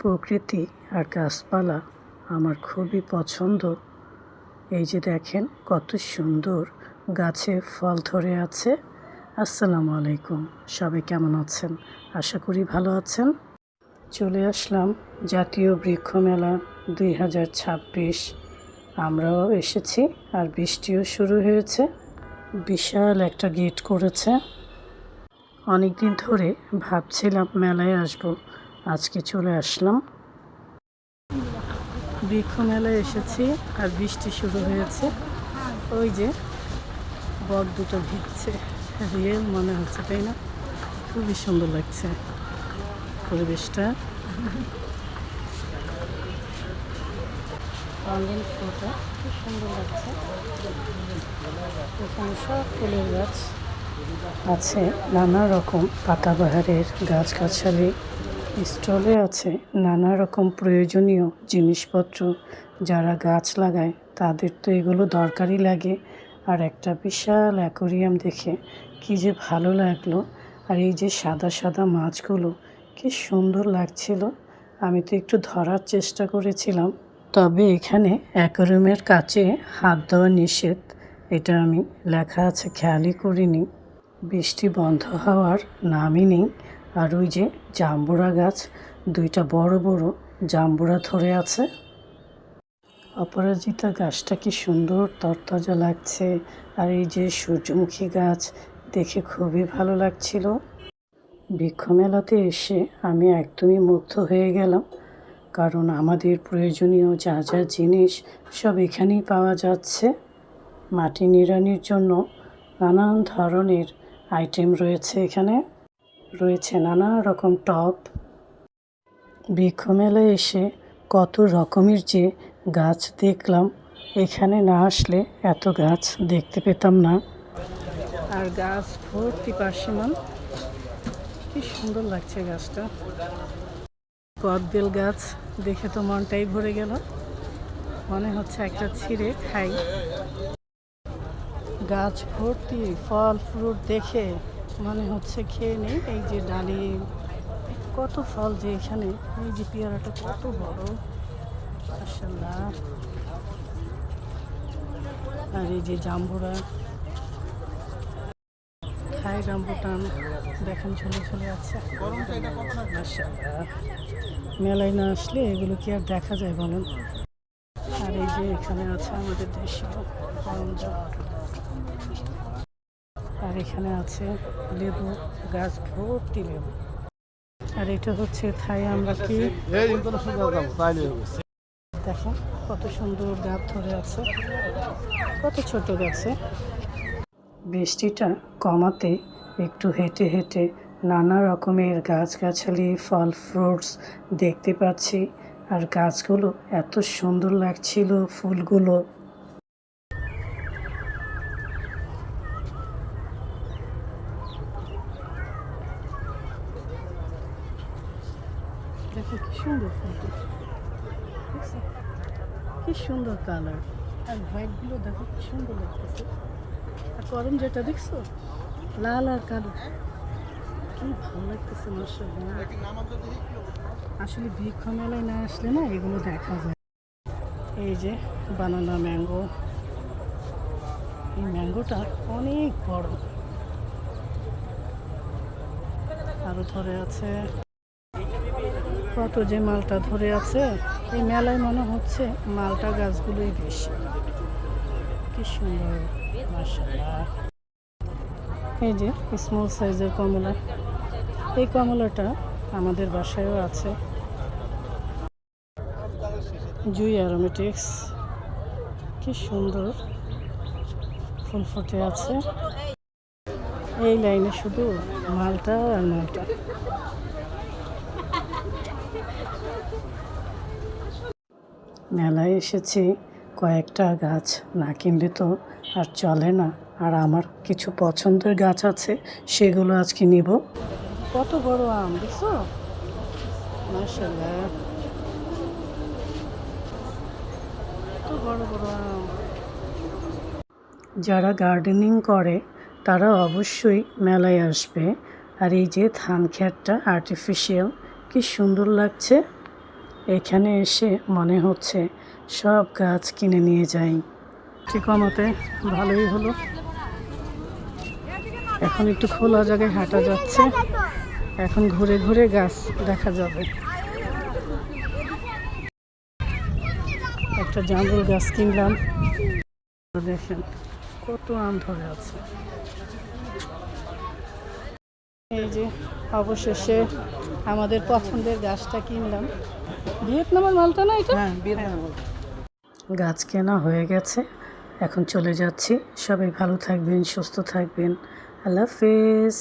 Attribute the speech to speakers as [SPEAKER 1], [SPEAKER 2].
[SPEAKER 1] প্রকৃতি আর গাছপালা আমার খুবই পছন্দ। এই যে দেখেন কত সুন্দর গাছে ফল ধরে আছে। আসসালামু আলাইকুম, সবাই কেমন আছেন? আশা করি ভালো আছেন। চলে আসলাম জাতীয় বৃক্ষ মেলা 2026। আমরাও এসেছি আর বৃষ্টিও শুরু হয়েছে। বিশাল একটা গেট করেছে। অনেক দিন ধরে ভাবছিলাম মেলায় আসব, আজকে চলে আসলাম। বৃক্ষ মেলায় এসেছি আর বৃষ্টি শুরু হয়েছে। ওই যে বক দুটো ভিজছে, রিয়েল মনে হচ্ছে, তাই না? খুবই সুন্দর লাগছে পরিবেশটা। রঙিন ফুলটা খুব সুন্দর লাগছে। এখানে সব ফুলের গাছ আছে, নানা রকম পাতাবাহারের গাছগাছালি। স্টলে আছে নানা রকম প্রয়োজনীয় জিনিসপত্র। যারা গাছ লাগায় তাদের তো এগুলো দরকারই লাগে। আর একটা বিশাল অ্যাকোরিয়াম দেখে কি যে ভালো লাগলো। আর এই যে সাদা সাদা মাছগুলো কি সুন্দর লাগছিল। আমি তো একটু ধরার চেষ্টা করেছিলাম, তবে এখানে অ্যাকোরিয়ামের কাছে হাত দেওয়া নিষেধ, এটা আমি লেখা আছে খেয়ালই করিনি। বৃষ্টি বন্ধ হওয়ার নামই নেই। আর ওই যে জাম্বুরা গাছ, দুইটা বড় বড় জাম্বুরা ধরে আছে। অপরাজিতা গাছটা কি সুন্দর তরতাজা লাগছে। আর এই যে সূর্যমুখী গাছ, দেখে খুবই ভালো লাগছিল। বৃক্ষ মেলাতে এসে আমি একদমই মুগ্ধ হয়ে গেলাম, কারণ আমাদের প্রয়োজনীয় যা যা জিনিস সব এখানেই পাওয়া যাচ্ছে। মাটি নিড়ানির জন্য নানান ধরনের আইটেম রয়েছে। এখানে রয়েছে নানা রকম টব। বৃক্ষ মেলায় এসে কত রকমের যে গাছ দেখলাম, এখানে না আসলে এত গাছ দেখতে পেতাম না। আর গাছ ভর্তি পার্সিমন, কি সুন্দর লাগছে গাছটা। কদবেল গাছ দেখে তো মনটাই ভরে গেল, মনে হচ্ছে একটা ছিঁড়ে খাই। গাছ ভর্তি ফল ফ্রুট দেখে মনে হচ্ছে খেয়ে নেই। এই যে ডালিম, কত ফল যে এখানে। এই যে পেয়ারাটা কত বড়, মাশাআল্লাহ। আর এই যে জাম্বুরা, থাই রামবুটান দেখেন ঝুলে ঝুলে আছে, মাশাআল্লাহ। মেলায় না আসলে এগুলো কি আর দেখা যায় বলেন? আর এই যে এখানে আছে আমাদের দেশীয় করঞ্জা। আর এখানে আছে লেবু গাছ ভর্তি লেবু। আর এটা হচ্ছে থাই আমলকি। দেখেন কত সুন্দর গাছ ধরে আছে, কত ছোট গাছে। বৃষ্টিটা কমাতে একটু হেঁটে হেঁটে নানা রকমের গাছগাছালি ফল ফ্রুটস দেখতে পাচ্ছি। আর গাছগুলো এত সুন্দর লাগছিল, ফুলগুলো। দেখো কি সুন্দর ফুলটা, কি সুন্দর কালার। আর হোয়াইটগুলো দেখো কি সুন্দর লাগতেছে। আর করঞ্জাটা দেখছো, লাল আর কালো, কি ভালো লাগতেছে মাশাআল্লাহ। আসলে বৃক্ষ মেলায় না আসলে না এগুলো দেখা যায়। এই যে বানানা ম্যাঙ্গো, এই ম্যাঙ্গোটা অনেক বড়। আরো ধরে আছে, কত যে মালটা ধরে আছে। এই মেলায় মনে হচ্ছে মালটা গাছগুলোই বেশি। কি সুন্দর মাশাআল্লাহ। এই যে স্মল সাইজের কমলা, এই কমলাটা আমাদের বাসায়ও আছে। জুই অ্যারোমেটিক্স, কি সুন্দর ফুল ফুটে আছে। এই লাইনে শুধু মালটা আর মালটা। মেলায় এসেছি, কয়েকটা গাছ না কিনলে তো আর চলে না। আর আমার কিছু পছন্দের গাছ আছে, সেগুলো আজকে নিব। কত বড় আম দেখছো, মাশাআল্লাহ, কত বড় বড় আম। যারা গার্ডেনিং করে তারা অবশ্যই মেলায় আসবে। আর এই যে ধান খেতটা আর্টিফিশিয়াল, কি সুন্দর লাগছে। এখানে এসে মনে হচ্ছে সব গাছ কিনে নিয়ে যাই। ঠিকামতে ভালোই হলো। এখন একটু খোলা জায়গায় হাঁটা যাচ্ছে। এখন ঘুরে ঘুরে গাছ দেখা যাবে। একটা জামরুল গাছ কিনলাম। দেখেন কত আম ধরে আছে। এই যে অবশেষে আমাদের পছন্দের গাছটা কিনলাম। ভিয়েতনামের মালটা না এটা? হ্যাঁ, ভিয়েতনামের। গাছ কেনা হয়ে গেছে, এখন চলে যাচ্ছি। সবাই ভালো থাকবেন, সুস্থ থাকবেন। আল্লাহ হাফেজ।